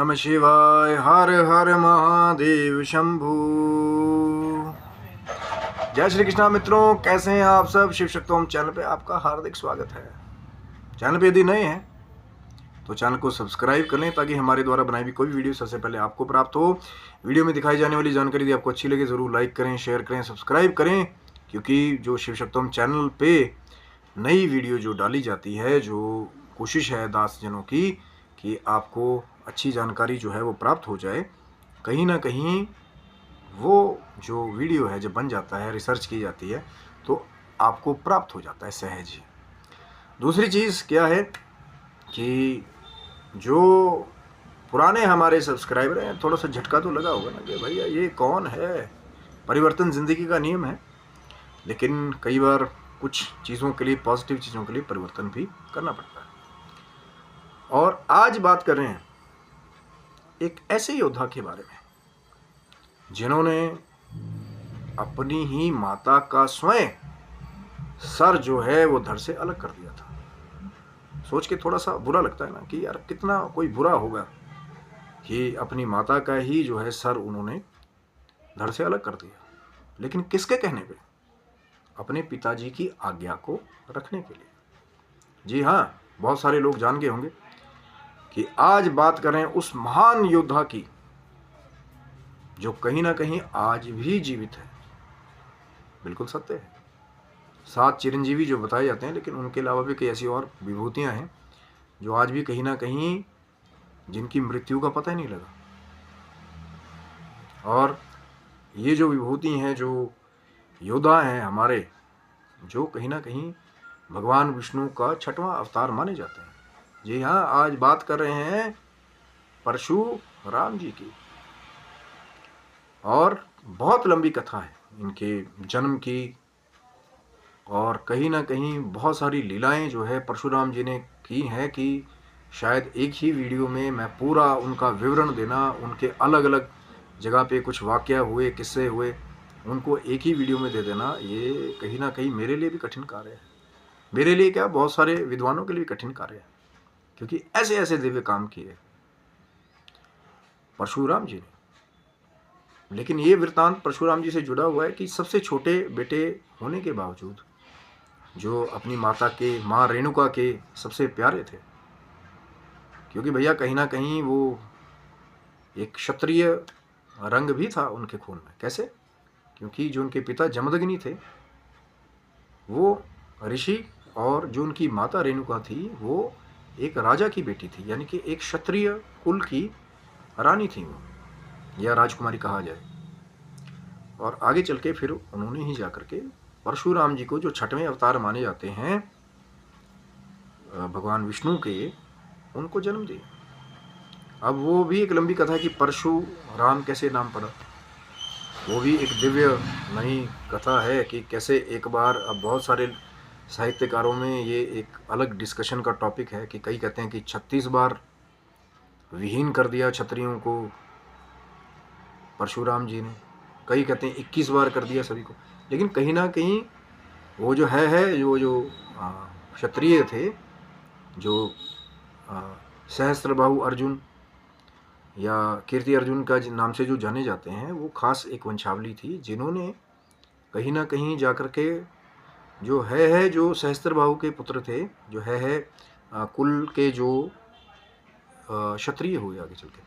नमः शिवाय। हर हर महादेव शंभू। जय श्री कृष्णा मित्रों, कैसे हैं आप सब। शिव शक्तोम चैनल पे आपका हार्दिक स्वागत है। चैनल पे यदि नए हैं तो चैनल को सब्सक्राइब कर लें ताकि हमारे द्वारा बनाई हुई कोई भी वीडियो सबसे पहले आपको प्राप्त हो। वीडियो में दिखाई जाने वाली जानकारी यदि आपको अच्छी लगे ज़रूर लाइक करें, शेयर करें, सब्सक्राइब करें, क्योंकि जो शिव शक्तोम चैनल पे नई वीडियो जो डाली जाती है, जो कोशिश है दास जनों की कि आपको अच्छी जानकारी जो है वो प्राप्त हो जाए, कहीं ना कहीं वो जो वीडियो है जब बन जाता है, रिसर्च की जाती है तो आपको प्राप्त हो जाता है सहज ही। दूसरी चीज़ क्या है कि जो पुराने हमारे सब्सक्राइबर हैं, थोड़ा सा झटका तो लगा होगा ना कि भैया ये कौन है। परिवर्तन ज़िंदगी का नियम है, लेकिन कई बार कुछ चीज़ों के लिए, पॉजिटिव चीज़ों के लिए परिवर्तन भी करना पड़ता है। और आज बात कर रहे हैं एक ऐसे योद्धा के बारे में जिन्होंने अपनी ही माता का स्वयं सर जो है वो धड़ से अलग कर दिया था। सोच के थोड़ा सा बुरा लगता है ना कि यार कितना कोई बुरा होगा कि अपनी माता का ही जो है सर उन्होंने धड़ से अलग कर दिया, लेकिन किसके कहने पे? अपने पिताजी की आज्ञा को रखने के लिए। जी हाँ, बहुत सारे लोग जान गए होंगे कि आज बात कर रहे हैं उस महान योद्धा की जो कहीं ना कहीं आज भी जीवित है। बिल्कुल सत्य है। 7 चिरंजीवी जो बताए जाते हैं, लेकिन उनके अलावा भी कई ऐसी और विभूतियां हैं जो आज भी कहीं ना कहीं जिनकी मृत्यु का पता ही नहीं लगा। और ये जो विभूति हैं, जो योद्धा हैं हमारे, जो कहीं ना कहीं भगवान विष्णु का 6वां अवतार माने जाते हैं। जी हाँ, आज बात कर रहे हैं परशुराम जी की। और बहुत लंबी कथा है इनके जन्म की, और कहीं ना कहीं बहुत सारी लीलाएं जो है परशुराम जी ने की हैं कि शायद एक ही वीडियो में मैं पूरा उनका विवरण देना, उनके अलग अलग जगह पे कुछ वाकया हुए, किस्से हुए, उनको एक ही वीडियो में दे देना, ये कहीं ना कहीं मेरे लिए भी कठिन कार्य है। मेरे लिए क्या, बहुत सारे विद्वानों के लिए भी कठिन कार्य है, क्योंकि ऐसे ऐसे दिव्य काम किए परशुराम जी ने। लेकिन ये वृत्तांत परशुराम जी से जुड़ा हुआ है कि सबसे छोटे बेटे होने के बावजूद जो अपनी माता के, माँ रेणुका के सबसे प्यारे थे, क्योंकि भैया कहीं ना कहीं वो एक क्षत्रिय रंग भी था उनके खून में। कैसे? क्योंकि जो उनके पिता जमदग्नि थे वो ऋषि, और जो उनकी माता रेणुका थी वो एक राजा की बेटी थी, यानी कि एक क्षत्रिय कुल की रानी थी वो, या राजकुमारी कहा जाए। और आगे चल के फिर उन्होंने ही जाकर के परशुराम जी को, जो 6वें अवतार माने जाते हैं भगवान विष्णु के, उनको जन्म दिया। अब वो भी एक लंबी कथा है कि परशुराम कैसे नाम पड़ा। वो भी एक दिव्य नई कथा है कि कैसे एक बार, अब बहुत सारे साहित्यकारों में ये एक अलग डिस्कशन का टॉपिक है कि कई कहते हैं कि 36 बार विहीन कर दिया क्षत्रियों को परशुराम जी ने, कई कहते हैं 21 बार कर दिया सभी को। लेकिन कहीं ना कहीं वो जो है जो क्षत्रिय थे, जो सहस्त्रबाहु अर्जुन या कीर्ति अर्जुन का नाम से जो जाने जाते हैं, वो खास एक वंशावली थी जिन्होंने कहीं ना कहीं जाकर के जो जो सहस्त्रबाहु के पुत्र थे, जो कुल के जो क्षत्रिय हुए आगे चल के,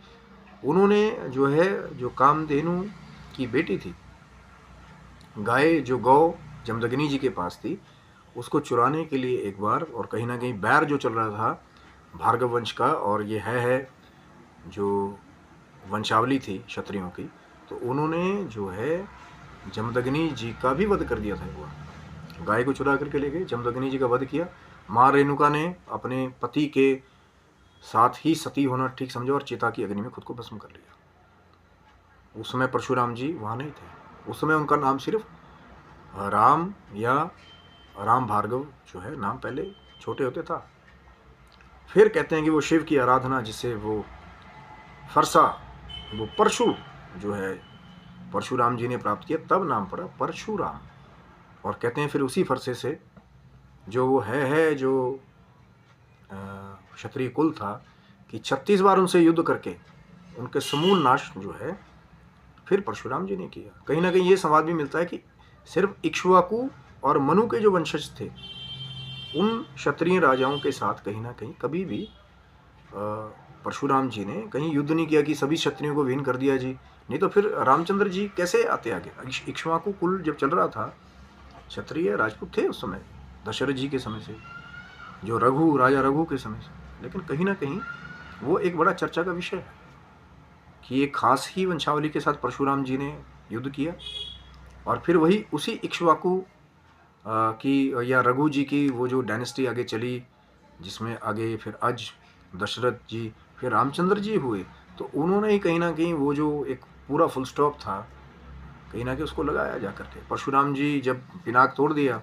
उन्होंने जो कामधेनु की बेटी थी, गाय, जो गौ जमदग्नि जी के पास थी, उसको चुराने के लिए एक बार, और कहीं ना कहीं बैर जो चल रहा था भार्गव वंश का, और ये जो वंशावली थी क्षत्रियों की, तो उन्होंने जो है जमदग्नि जी का भी वध कर दिया था। वो गाय को चुरा करके ले गए, जमदग्नि जी का वध किया। माँ रेणुका ने अपने पति के साथ ही सती होना ठीक समझा और चिता की अग्नि में खुद को भस्म कर लिया। उस समय परशुराम जी वहाँ नहीं थे। उस समय उनका नाम सिर्फ राम या राम भार्गव जो है नाम पहले छोटे होते था। फिर कहते हैं कि वो शिव की आराधना, जिससे वो फरसा, वो परशु जो है परशुराम जी ने प्राप्त किया, तब नाम पड़ा परशुराम। और कहते हैं फिर उसी फरसे से जो वो जो क्षत्रिय कुल था कि 36 बार उनसे युद्ध करके उनके समूल नाश जो है फिर परशुराम जी ने किया। कहीं ना कहीं ये संवाद भी मिलता है कि सिर्फ इक्ष्वाकु और मनु के जो वंशज थे उन क्षत्रिय राजाओं के साथ कहीं ना कहीं कभी भी परशुराम जी ने कहीं युद्ध नहीं किया कि सभी क्षत्रियों को विहीन कर दिया जी। नहीं तो फिर रामचंद्र जी कैसे आते आगे। इक्ष्वाकु कुल जब चल रहा था, क्षत्रिय राजपूत थे उस समय, दशरथ जी के समय से, जो राजा रघु के समय से। लेकिन कहीं ना कहीं वो एक बड़ा चर्चा का विषय है कि एक खास ही वंशावली के साथ परशुराम जी ने युद्ध किया और फिर वही उसी इक्ष्वाकु की या रघु जी की वो जो डायनेस्टी आगे चली, जिसमें आगे फिर आज दशरथ जी फिर रामचंद्र जी हुए, तो उन्होंने ही कहीं ना कहीं वो जो एक पूरा फुल स्टॉप था कहीं ना कहीं उसको लगाया जा करके। परशुराम जी जब पिनाक तोड़ दिया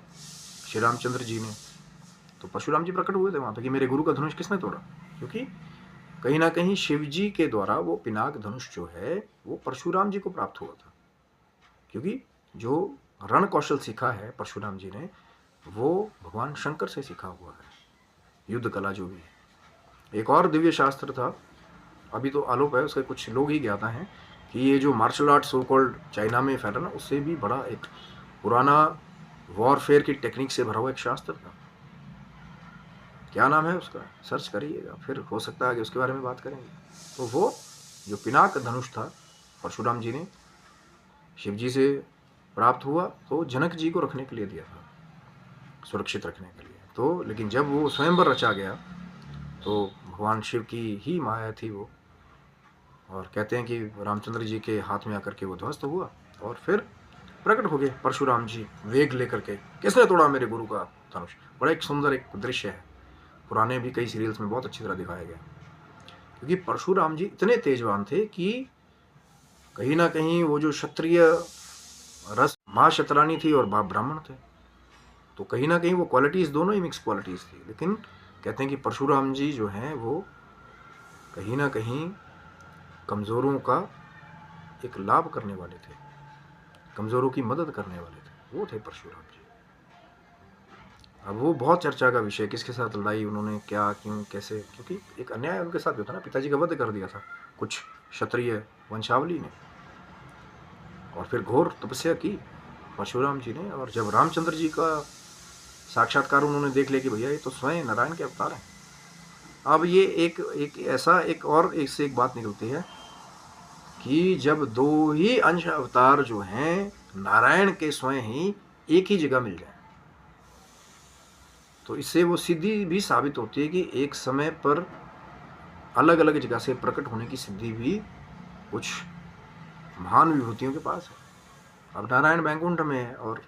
श्री रामचंद्र जी ने, तो परशुराम जी प्रकट हुए थे वहाँ पे कि मेरे गुरु का धनुष किसने तोड़ा, क्योंकि कहीं ना कहीं शिव जी के द्वारा वो पिनाक धनुष जो है वो परशुराम जी को प्राप्त हुआ था। क्योंकि जो रण कौशल सीखा है परशुराम जी ने वो भगवान शंकर से सीखा हुआ है, युद्ध कला जो भी है। एक और दिव्य शास्त्र था, अभी तो आलोप है, उसके कुछ लोग ही ज्ञाता हैं कि ये जो martial art so called China में फैला ना, उससे भी बड़ा एक पुराना वॉरफेयर की टेक्निक से भरा हुआ एक शास्त्र था। क्या नाम है उसका, सर्च करिएगा, फिर हो सकता है कि उसके बारे में बात करेंगे। तो वो जो पिनाक धनुष था परशुराम जी ने शिव जी से प्राप्त हुआ, तो जनक जी को रखने के लिए दिया था, सुरक्षित रखने के लिए। तो लेकिन जब वो स्वयंवर रचा गया तो भगवान शिव की ही माया थी वो, और कहते हैं कि रामचंद्र जी के हाथ में आकर के वो ध्वस्त हुआ और फिर प्रकट हो गए परशुराम जी वेग लेकर के, किसने तोड़ा मेरे गुरु का धनुष। बड़ा एक सुंदर एक दृश्य है, पुराने भी कई सीरियल्स में बहुत अच्छी तरह दिखाया गया। क्योंकि परशुराम जी इतने तेजवान थे कि कहीं ना कहीं वो जो क्षत्रिय रस, माँ शतरानी थी और बाप ब्राह्मण थे, तो कहीं ना कहीं वो क्वालिटीज दोनों ही मिक्स क्वालिटीज थी। लेकिन कहते हैं कि परशुराम जी जो हैं वो कहीं ना कहीं कमज़ोरों का एक लाभ करने वाले थे, कमज़ोरों की मदद करने वाले थे, वो थे परशुराम जी। अब वो बहुत चर्चा का विषय, किसके साथ लड़ाई उन्होंने, क्या, क्यों, कैसे, क्योंकि एक अन्याय उनके साथ भी था ना, पिताजी का वध कर दिया था कुछ क्षत्रिय वंशावली ने, और फिर घोर तपस्या की परशुराम जी ने। और जब रामचंद्र जी का साक्षात्कार उन्होंने देख लिया कि भैया ये तो स्वयं नारायण के अवतार हैं। अब ये एक ऐसा एक और एक से एक बात निकलती है कि जब दो ही अंश अवतार जो हैं नारायण के स्वयं ही एक ही जगह मिल जाए, तो इससे वो सिद्धि भी साबित होती है कि एक समय पर अलग अलग जगह से प्रकट होने की सिद्धि भी कुछ महान विभूतियों के पास है। अब नारायण बैकुंठ में है और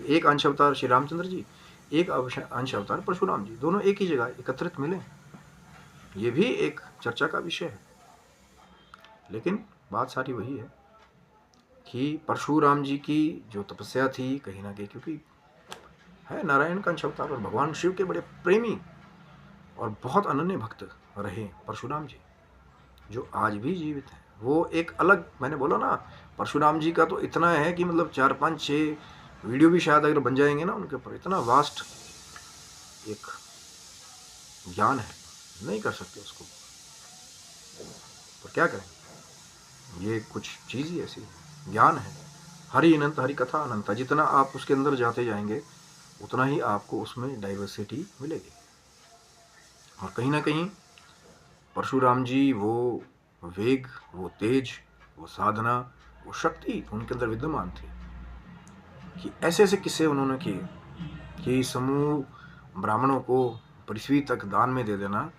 एक अंश अवतार श्री रामचंद्र जी, एक अंश अवतार परशुराम जी, दोनों एक ही जगह एकत्रित मिले, ये भी एक चर्चा का विषय है। लेकिन बात सारी वही है कि परशुराम जी की जो तपस्या थी कहीं ना कहीं, क्योंकि है नारायण का अंश अवतार और भगवान शिव के बड़े प्रेमी और बहुत अनन्य भक्त रहे परशुराम जी, जो आज भी जीवित हैं। वो एक अलग, मैंने बोला ना परशुराम जी का तो इतना है कि मतलब 4, 5, 6 वीडियो भी शायद अगर बन जाएंगे ना उनके ऊपर, इतना वास्ट एक ज्ञान है, नहीं कर सकते उसको, तो क्या करें। ये कुछ चीज़ ही ऐसी ज्ञान है, हरि अनंत, हरि कथा अनंत, जितना आप उसके अंदर जाते जाएंगे उतना ही आपको उसमें डाइवर्सिटी मिलेगी। और कहीं ना कहीं परशुराम जी वो वेग, वो तेज, वो साधना, वो शक्ति उनके अंदर विद्यमान थी कि ऐसे ऐसे किस्से उन्होंने किए कि समूह ब्राह्मणों को पृथ्वी तक दान में दे देना,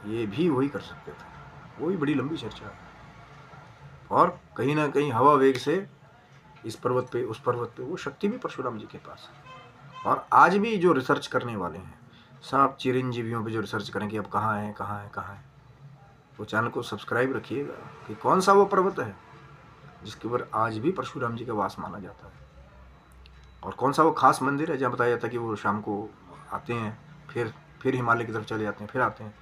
ये भी वही कर सकते थे। वही बड़ी लंबी चर्चा है। और कहीं ना कहीं हवा वेग से इस पर्वत पे उस पर्वत पे, वो शक्ति भी परशुराम जी के पास है। और आज भी जो रिसर्च करने वाले हैं सब चिरंजीवियों पे जो रिसर्च करेंगे अब कहाँ है कहाँ है कहाँ है, वो चैनल को सब्सक्राइब रखिएगा कि कौन सा वो पर्वत है जिसके ऊपर आज भी परशुराम जी का वास माना जाता है, और कौन सा वो खास मंदिर है जहाँ बताया जाता है कि वो शाम को आते हैं, फिर हिमालय की तरफ चले जाते हैं, फिर आते हैं।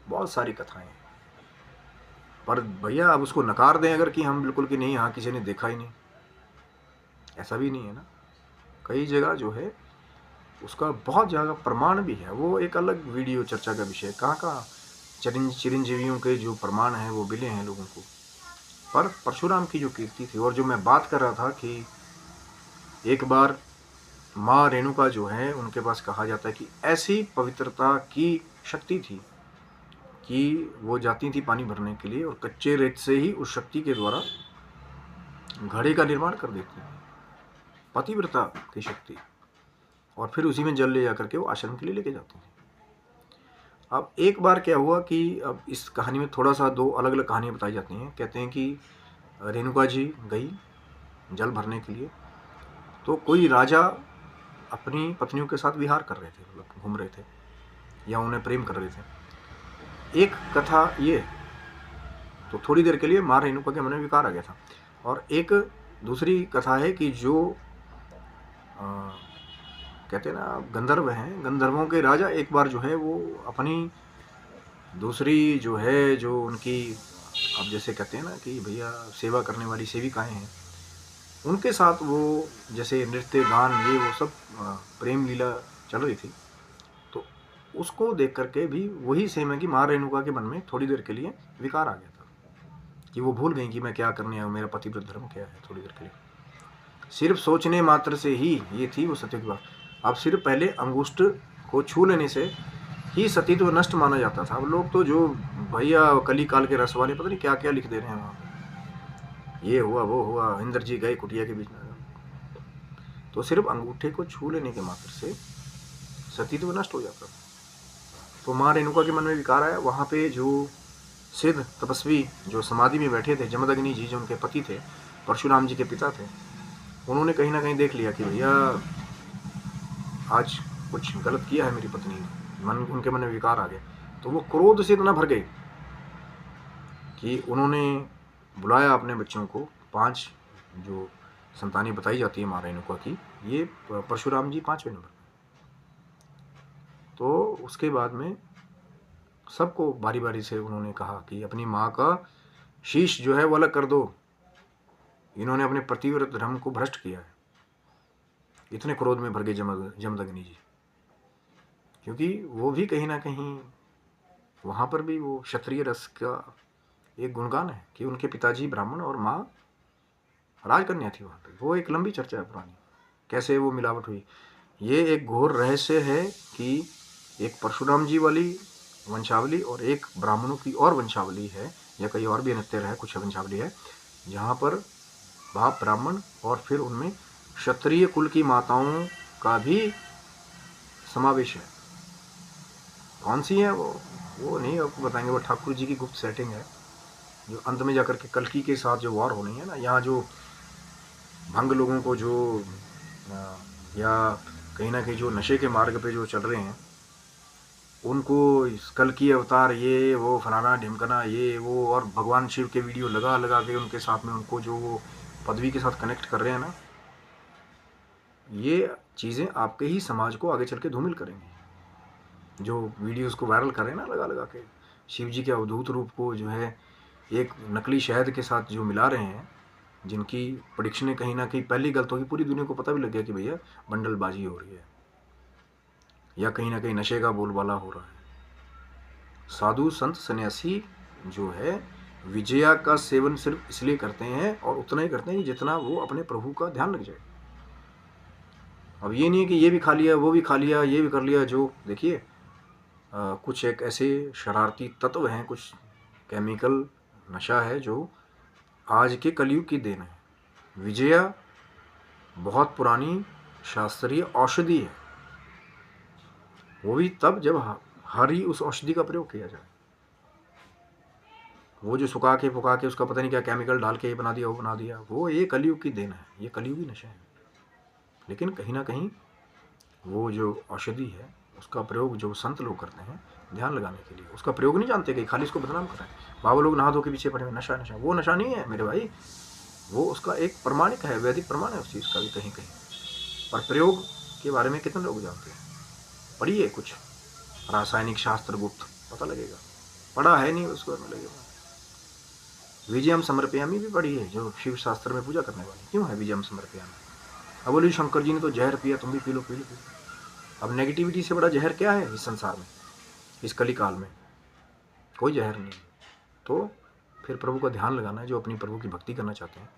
बहुत सारी कथाएं हैं, पर भैया अब उसको नकार दें अगर कि हम बिल्कुल कि नहीं, हाँ किसी ने देखा ही नहीं, ऐसा भी नहीं है ना। कई जगह जो है उसका बहुत ज़्यादा प्रमाण भी है, वो एक अलग वीडियो चर्चा का विषय है। कहाँ कहाँ चिरंजीवियों के जो प्रमाण हैं वो मिले हैं लोगों को। पर परशुराम की जो कीर्ति थी, और जो मैं बात कर रहा था कि एक बार माँ रेणुका जो है उनके पास कहा जाता है कि ऐसी पवित्रता की शक्ति थी कि वो जाती थी पानी भरने के लिए और कच्चे रेत से ही उस शक्ति के द्वारा घड़े का निर्माण कर देती थी, पतिव्रता की शक्ति, और फिर उसी में जल ले जाकर के वो आश्रम के लिए लेके जाती थी। अब एक बार क्या हुआ कि अब इस कहानी में थोड़ा सा दो अलग अलग कहानियाँ बताई जाती हैं। कहते हैं कि रेणुका जी गई जल भरने के लिए, तो कोई राजा अपनी पत्नियों के साथ विहार कर रहे थे, मतलब घूम रहे थे या उन्हें प्रेम कर रहे थे। एक कथा ये, तो थोड़ी देर के लिए माँ रेणुका के मन में विकार आ गया था। और एक दूसरी कथा है कि जो कहते हैं ना गंधर्व हैं, गंधर्वों के राजा एक बार जो है वो अपनी दूसरी जो है जो उनकी, अब जैसे कहते हैं ना कि भैया सेवा करने वाली सेविकाएं हैं, उनके साथ वो जैसे नृत्य गान ये वो सब प्रेम लीला चल रही थी। तो उसको देख करके भी वही सेम है कि माँ रेणुका के मन में थोड़ी देर के लिए विकार आ गया था कि वो भूल गई कि मैं क्या करने आया हूँ, मेरा पतिव्रत धर्म क्या है। थोड़ी देर के लिए सिर्फ सोचने मात्र से ही ये थी वो सत्य की बात। अब सिर्फ पहले अंगुष्ठ को छू लेने से ही सतीत्व नष्ट माना जाता था। अब लोग तो जो भैया कली काल के रस वाले पता नहीं क्या क्या लिख दे रहे हैं वहाँ, ये हुआ वो हुआ, इंद्र जी गए कुटिया के बीच में। तो सिर्फ अंगूठे को छू लेने के मात्र से सतीत्व नष्ट हो जाता था। तो माँ रेणुका के मन में विकार आया। वहाँ पे जो सिद्ध तपस्वी जो समाधि में बैठे थे, जमदग्नि जी जो उनके पति थे, परशुराम जी के पिता थे, उन्होंने कहीं ना कहीं देख लिया कि भैया आज कुछ गलत किया है मेरी पत्नी ने, उनके मन में विकार आ गया। तो वो क्रोध से इतना भर गए कि उन्होंने बुलाया अपने बच्चों को, 5 जो संतानें बताई जाती है माँ रेणुका की, ये परशुराम जी 5वें नंबर। तो उसके बाद में सबको बारी बारी से उन्होंने कहा कि अपनी माँ का शीश जो है वो अलग कर दो, इन्होंने अपने पतिव्रत धर्म को भ्रष्ट किया है। इतने क्रोध में भर गए जमदग्नि जी, क्योंकि वो भी कहीं ना कहीं वहाँ पर भी वो क्षत्रिय रस का एक गुणगान है कि उनके पिताजी ब्राह्मण और माँ राजकन्या थी वहाँ पे। वो एक लंबी चर्चा है पुरानी, कैसे वो मिलावट हुई। ये एक घोर रहस्य है कि एक परशुराम जी वाली वंशावली और एक ब्राह्मणों की और वंशावली है, या कहीं और भी अन्यत्र है, कुछ वंशावली है जहाँ पर बाप ब्राह्मण और फिर उनमें क्षत्रिय कुल की माताओं का भी समावेश है। कौन सी है वो नहीं आपको बताएंगे, वो ठाकुर जी की गुप्त सेटिंग है जो अंत में जाकर के कल्कि के साथ जो वार होनी है ना, यहाँ जो भंग लोगों को जो या कहीं ना कहीं जो नशे के मार्ग पे जो चल रहे हैं उनको कल्कि अवतार ये वो फलाना ढिमकना ये वो, और भगवान शिव के वीडियो लगा लगा के उनके साथ में उनको जो वो पदवी के साथ कनेक्ट कर रहे हैं ना, ये चीज़ें आपके ही समाज को आगे चल के धूमिल करेंगी। जो वीडियोस को वायरल कर रहे हैं ना लगा लगा के, शिव जी के अवधूत रूप को जो है एक नकली शहद के साथ जो मिला रहे हैं, जिनकी प्रेडिक्शनें कहीं ना कहीं पहली गलत होगी, पूरी दुनिया को पता भी लग गया कि भैया बंडलबाजी हो रही है या कहीं ना कहीं नशे का बोलबाला हो रहा है। साधु संत सन्यासी जो है विजया का सेवन सिर्फ इसलिए करते हैं और उतना ही करते हैं जितना वो अपने प्रभु का ध्यान लग जाए। अब ये नहीं है कि ये भी खा लिया वो भी खा लिया ये भी कर लिया। जो देखिए कुछ एक ऐसे शरारती तत्व हैं, कुछ केमिकल नशा है जो आज के कलयुग की देन है। विजया बहुत पुरानी शास्त्रीय औषधि है, वो भी तब जब हरी उस औषधि का प्रयोग किया जाए। वो जो सुखा के फुका के उसका पता नहीं क्या केमिकल डाल के ये बना दिया वो बना दिया, वो ये कलयुग की देन है, ये कलयुगी नशा है। लेकिन कहीं ना कहीं वो जो औषधि है उसका प्रयोग जो संत लोग करते हैं ध्यान लगाने के लिए, उसका प्रयोग नहीं जानते कि खाली इसको बदनाम कराएं। बाबा लोग नहा धो के पीछे पड़े हुए नशा नशा, वो नशा नहीं है मेरे भाई, वो उसका एक प्रमाणिक है, वैदिक प्रमाण है उस चीज़ का भी कहीं कहीं। पर प्रयोग के बारे में कितने लोग जानते हैं? पढ़िए कुछ रासायनिक शास्त्र गुप्त, पता लगेगा। पढ़ा है नहीं उसको में लगेगा। विजयम समर्पयामी भी पढ़ी है जो शिव शास्त्र में पूजा करने वाली। क्यों है विजयम समर्पयामी? अब बोली शंकर जी ने तो जहर पिया, तुम भी P low P low P low. अब नेगेटिविटी से बड़ा जहर क्या है इस संसार में, इस कली काल में? कोई जहर नहीं। तो फिर प्रभु का ध्यान लगाना है, जो अपनी प्रभु की भक्ति करना चाहते हैं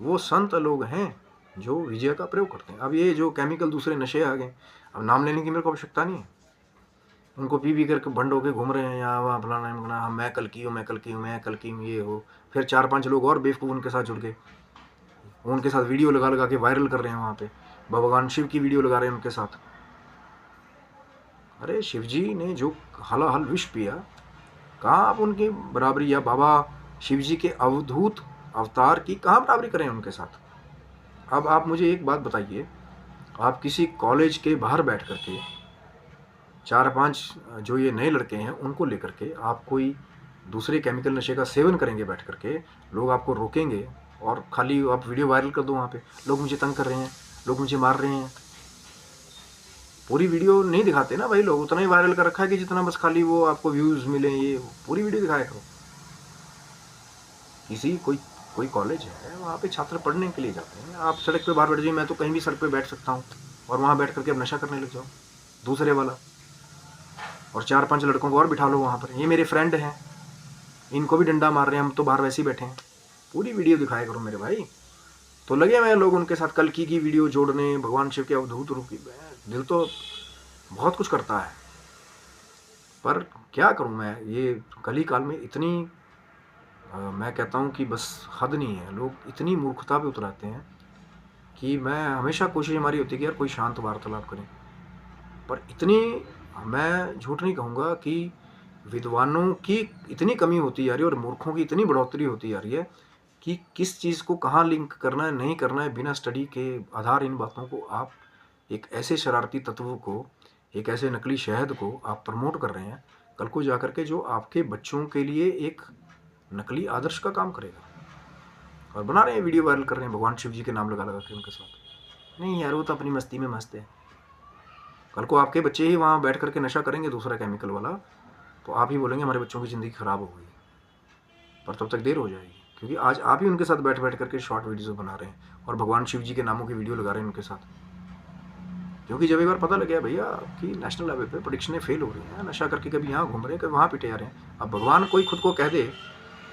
वो संत लोग हैं जो विजय का प्रयोग करते हैं। अब ये जो केमिकल दूसरे नशे आ गए, अब नाम लेने की मेरे को आवश्यकता नहीं है, उनको पी करके भंड होके घूम रहे हैं यहाँ वहाँ फलाना फलाना, हाँ मैं कल की हूँ, मैं कल की हूँ, मैं कल की हूँ, ये हो। फिर 4-5 लोग और बेवकूफ़ उनके साथ जुड़ के उनके साथ वीडियो लगा के वायरल कर रहे हैं, वहाँ पे भगवान शिव की वीडियो लगा रहे हैं उनके साथ। अरे शिव जी ने जो हलाहल विष पिया, कहाँ आप उनकी बराबरी, या बाबा शिव जी के अवधूत अवतार की कहाँ बराबरी करें उनके साथ। अब आप मुझे एक बात बताइए, आप किसी कॉलेज के बाहर बैठ करके 4-5 जो ये नए लड़के हैं उनको लेकर के आप कोई दूसरे केमिकल नशे का सेवन करेंगे बैठ करके, लोग आपको रोकेंगे और खाली आप वीडियो वायरल कर दो वहाँ पे, लोग मुझे तंग कर रहे हैं, लोग मुझे मार रहे हैं। पूरी वीडियो नहीं दिखाते ना भाई, लोग उतना ही वायरल कर रखा है कि जितना बस खाली वो आपको व्यूज़ मिले, ये पूरी वीडियो दिखाया करो। किसी कोई कॉलेज है, वहाँ पे छात्र पढ़ने के लिए जाते हैं, आप सड़क पे बाहर बैठ जाइए, मैं तो कहीं भी सड़क पे बैठ सकता हूँ और वहाँ बैठ करके अब नशा करने लग जाओ दूसरे वाला, और 4-5 लड़कों को और बिठा लो वहाँ पर, ये मेरे फ्रेंड हैं, इनको भी डंडा मार रहे हैं, हम तो बाहर वैसे ही बैठे हैं। पूरी वीडियो दिखाया करो मेरे भाई। तो लगे हुए लोग उनके साथ कल की वीडियो जोड़ने, भगवान शिव के अवधूत रूप की। दिल तो बहुत कुछ करता है, पर क्या करूँ मैं, ये कली काल में इतनी मैं कहता हूँ कि बस हद नहीं है, लोग इतनी मूर्खता पे उतराते हैं कि मैं हमेशा कोशिश हमारी होती है कि यार कोई शांत वार्तालाप करें, पर इतनी, मैं झूठ नहीं कहूँगा कि विद्वानों की इतनी कमी होती जा रही है और मूर्खों की इतनी बढ़ोतरी होती जा रही है कि किस चीज़ को कहाँ लिंक करना है, नहीं करना है, बिना स्टडी के आधार इन बातों को आप एक ऐसे शरारती तत्व को, एक ऐसे नकली शहद को आप प्रमोट कर रहे हैं, कल को जा कर के जो आपके बच्चों के लिए एक नकली आदर्श का काम करेगा। और बना रहे हैं, वीडियो वायरल कर रहे हैं भगवान शिव जी के नाम लगा के उनके साथ। नहीं यार, वो तो अपनी मस्ती में मस्त है। कल को आपके बच्चे ही वहाँ बैठ करके नशा करेंगे दूसरा केमिकल वाला, तो आप ही बोलेंगे हमारे बच्चों की ज़िंदगी ख़राब हो गई, पर तब तक देर हो जाएगी, क्योंकि आज आप ही उनके साथ बैठ करके शॉर्ट वीडियोज़ बना रहे हैं और भगवान शिव जी के नामों की वीडियो लगा रहे हैं उनके साथ। क्योंकि जब एक बार पता लग गया भैया कि नेशनल लेवल पे प्रेडिक्शनें फेल हो रही हैं, नशा करके कभी यहाँ घूम रहे हैं, कभी वहाँ पिटे जा रहे हैं। अब भगवान कोई खुद को कह दे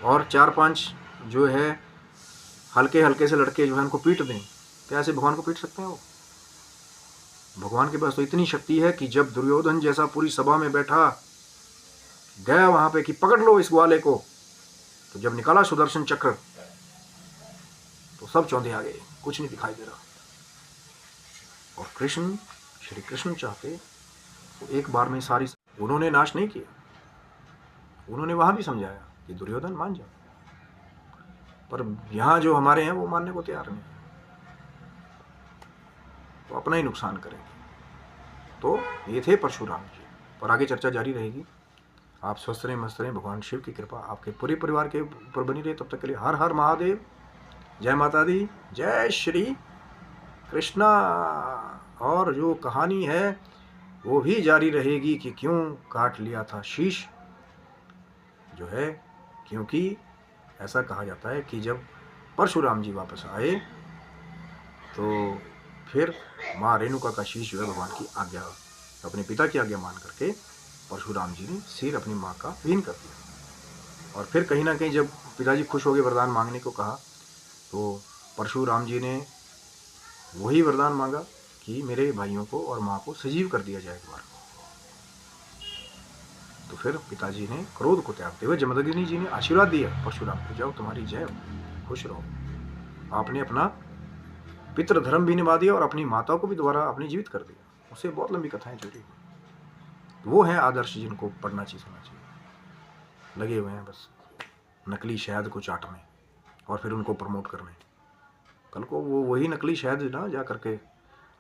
और 4-5 जो है हल्के से लड़के जो है उनको पीट दें, क्या ऐसे भगवान को पीट सकते हैं वो? भगवान के पास तो इतनी शक्ति है कि जब दुर्योधन जैसा पूरी सभा में बैठा गया वहाँ पे कि पकड़ लो इस ग्वाले को, तो जब निकाला सुदर्शन चक्र तो सब चौंधे आ गए, कुछ नहीं दिखाई दे रहा। और श्री कृष्ण चाहते तो एक बार में सारी, उन्होंने नाश नहीं किया, उन्होंने वहां भी समझाया कि दुर्योधन मान जाओ, पर यहाँ जो हमारे हैं वो मानने को तैयार नहीं, तो अपना ही नुकसान करेंगे। तो ये थे परशुराम जी, पर आगे चर्चा जारी रहेगी। आप स्वस्थ रहें, मस्त रहें, भगवान शिव की कृपा आपके पूरे परिवार के ऊपर बनी रहे। तब तक के लिए हर हर महादेव, जय माता दी, जय श्री कृष्णा। और जो कहानी है वो भी जारी रहेगी कि क्यों काट लिया था शीश, जो है, क्योंकि ऐसा कहा जाता है कि जब परशुराम जी वापस आए तो फिर माँ रेणुका का शीश जो है भगवान की आज्ञा, अपने पिता की आज्ञा मान करके परशुराम जी ने सिर अपनी माँ का विहीन कर दिया। और फिर कहीं ना कहीं जब पिताजी खुश हो गए, वरदान मांगने को कहा, तो परशुराम जी ने वही वरदान मांगा कि मेरे भाइयों को और माँ को सजीव कर दिया जाए एक बार। तो फिर पिताजी ने क्रोध को त्यागते हुए जमदग्नि जी ने आशीर्वाद दिया परशुराम को, जाओ तुम्हारी जय हो, खुश रहो। आपने अपना पितृ धर्म भी निभा दिया और अपनी माता को भी दोबारा आपने जीवित कर दिया। उससे बहुत लंबी कथाएं जुड़ी, वो हैं आदर्श जिनको पढ़ना चाहिए, सुनना चाहिए। लगे हुए हैं बस नकली शहद को चाटने और फिर उनको प्रमोट करने। कल को वो वही नकली शहद ना जा करके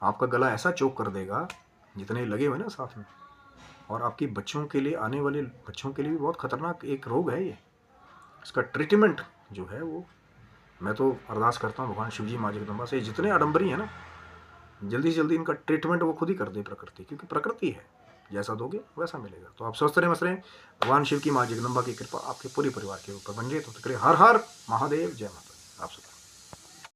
आपका गला ऐसा चोक कर देगा, जितने लगे हुए ना साथ में, और आपकी बच्चों के लिए, आने वाले बच्चों के लिए भी बहुत खतरनाक एक रोग है ये। इसका ट्रीटमेंट जो है वो, मैं तो अरदास करता हूँ भगवान शिव जी माँ जगदम्बा से, जितने आडम्बरी हैं ना, जल्दी से जल्दी इनका ट्रीटमेंट वो खुद ही कर दे प्रकृति, क्योंकि प्रकृति है, जैसा दोगे वैसा मिलेगा। तो आप स्वस्थ रहें, मस्त रहें, भगवान शिव की माँ जगदम्बा की कृपा आपके पूरे परिवार के ऊपर बन जाए। तो हर हर महादेव, जय माता दी। आप